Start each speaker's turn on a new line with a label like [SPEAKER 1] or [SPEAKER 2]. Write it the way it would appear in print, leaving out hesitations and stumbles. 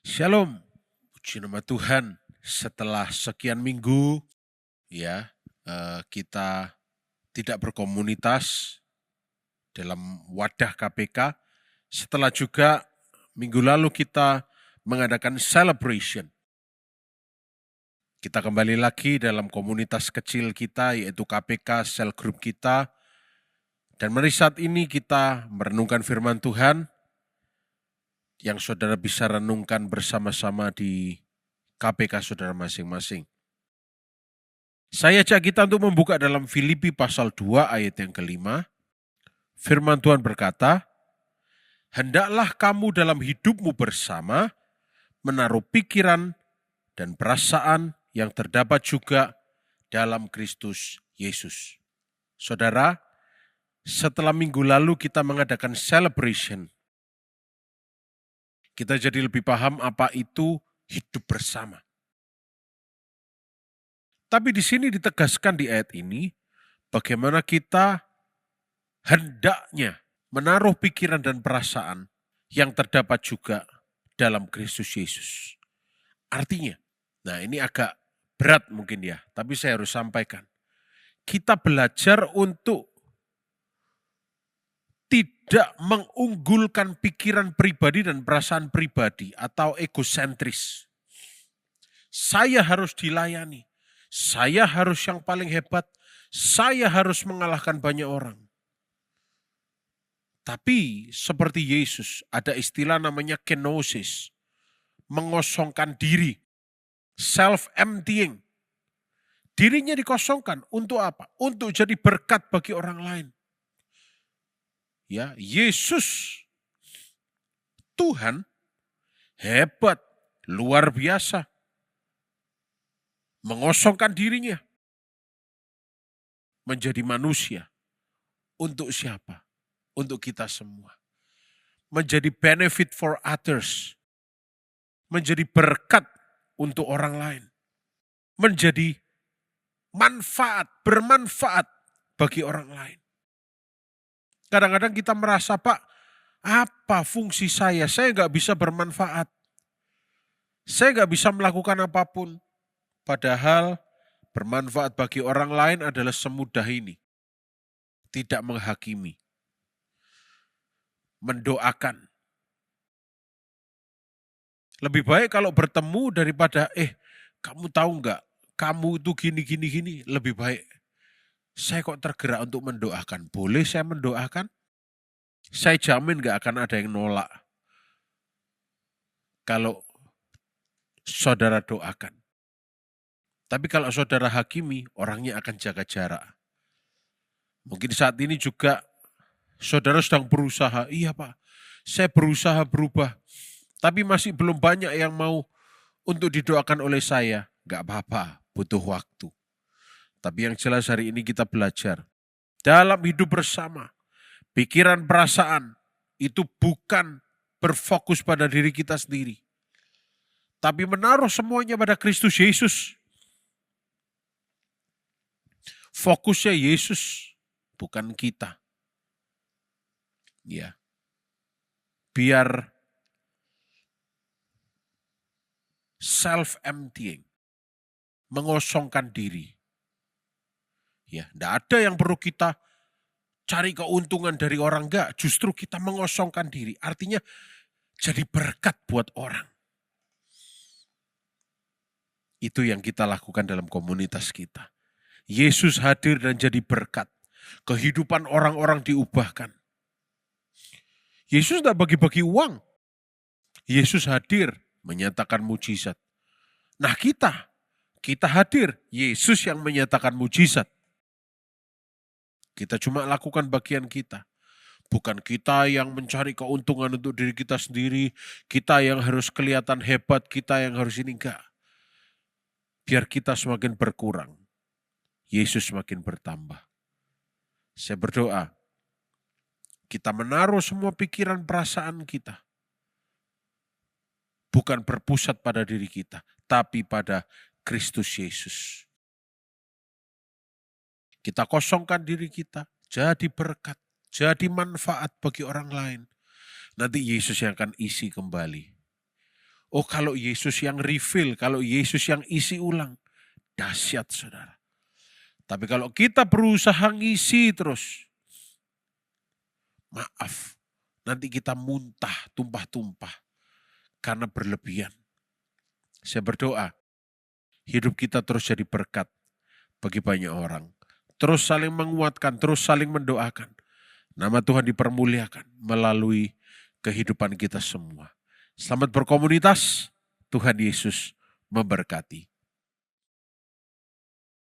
[SPEAKER 1] Shalom, puji nama Tuhan. Setelah sekian minggu, kita tidak berkomunitas dalam wadah KPK. Setelah juga minggu lalu kita mengadakan celebration. Kita kembali lagi dalam komunitas kecil kita, yaitu KPK, cell group kita. Dan mari saat ini kita merenungkan firman Tuhan yang saudara bisa renungkan bersama-sama di KPK saudara masing-masing. Saya ajak kita untuk membuka dalam Filipi pasal 2 ayat yang kelima. Firman Tuhan berkata, "Hendaklah kamu dalam hidupmu bersama menaruh pikiran dan perasaan yang terdapat juga dalam Kristus Yesus." Saudara, setelah minggu lalu kita mengadakan celebration, kita jadi lebih paham apa itu hidup bersama. Tapi di sini ditegaskan di ayat ini, bagaimana kita hendaknya menaruh pikiran dan perasaan yang terdapat juga dalam Kristus Yesus. Artinya, ini agak berat mungkin ya, tapi saya harus sampaikan. Kita belajar untuk tidak mengunggulkan pikiran pribadi dan perasaan pribadi atau egosentris. Saya harus dilayani, saya harus yang paling hebat, saya harus mengalahkan banyak orang. Tapi seperti Yesus, ada istilah namanya kenosis, mengosongkan diri, self-emptying. Dirinya dikosongkan untuk apa? Untuk jadi berkat bagi orang lain. Ya, Yesus, Tuhan, hebat, luar biasa. Mengosongkan dirinya. Menjadi manusia. Untuk siapa? Untuk kita semua. Menjadi benefit for others. Menjadi berkat untuk orang lain. Menjadi manfaat, bermanfaat bagi orang lain. Kadang-kadang kita merasa, Pak, apa fungsi saya? Saya nggak bisa bermanfaat. Saya nggak bisa melakukan apapun. Padahal bermanfaat bagi orang lain adalah semudah ini. Tidak menghakimi. Mendoakan. Lebih baik kalau bertemu daripada, kamu tahu nggak, kamu itu gini. Lebih baik. Saya kok tergerak untuk mendoakan. Boleh saya mendoakan? Saya jamin nggak akan ada yang nolak. Kalau saudara doakan. Tapi kalau saudara hakimi, orangnya akan jaga jarak. Mungkin saat ini juga saudara sedang berusaha. Iya Pak, saya berusaha berubah. Tapi masih belum banyak yang mau untuk didoakan oleh saya. Nggak apa-apa, butuh waktu. Tapi yang jelas hari ini kita belajar. Dalam hidup bersama, pikiran perasaan itu bukan berfokus pada diri kita sendiri. Tapi menaruh semuanya pada Kristus Yesus. Fokusnya Yesus, bukan kita. Ya. Biar self-emptying, mengosongkan diri. Ya, tidak ada yang perlu kita cari keuntungan dari orang, enggak. Justru kita mengosongkan diri. Artinya jadi berkat buat orang. Itu yang kita lakukan dalam komunitas kita. Yesus hadir dan jadi berkat. Kehidupan orang-orang diubahkan. Yesus tidak bagi-bagi uang. Yesus hadir menyatakan mujizat. Nah kita hadir. Yesus yang menyatakan mujizat. Kita cuma lakukan bagian kita. Bukan kita yang mencari keuntungan untuk diri kita sendiri. Kita yang harus kelihatan hebat. Kita yang harus ini, enggak. Biar kita semakin berkurang. Yesus semakin bertambah. Saya berdoa. Kita menaruh semua pikiran perasaan kita. Bukan berpusat pada diri kita. Tapi pada Kristus Yesus. Kita kosongkan diri kita, jadi berkat, jadi manfaat bagi orang lain. Nanti Yesus yang akan isi kembali. Oh, kalau Yesus yang refill, kalau Yesus yang isi ulang, dahsyat saudara. Tapi kalau kita berusaha ngisi terus, maaf, nanti kita muntah, tumpah-tumpah karena berlebihan. Saya berdoa, hidup kita terus jadi berkat bagi banyak orang. Terus saling menguatkan, terus saling mendoakan. Nama Tuhan dipermuliakan melalui kehidupan kita semua. Selamat berkomunitas, Tuhan Yesus memberkati.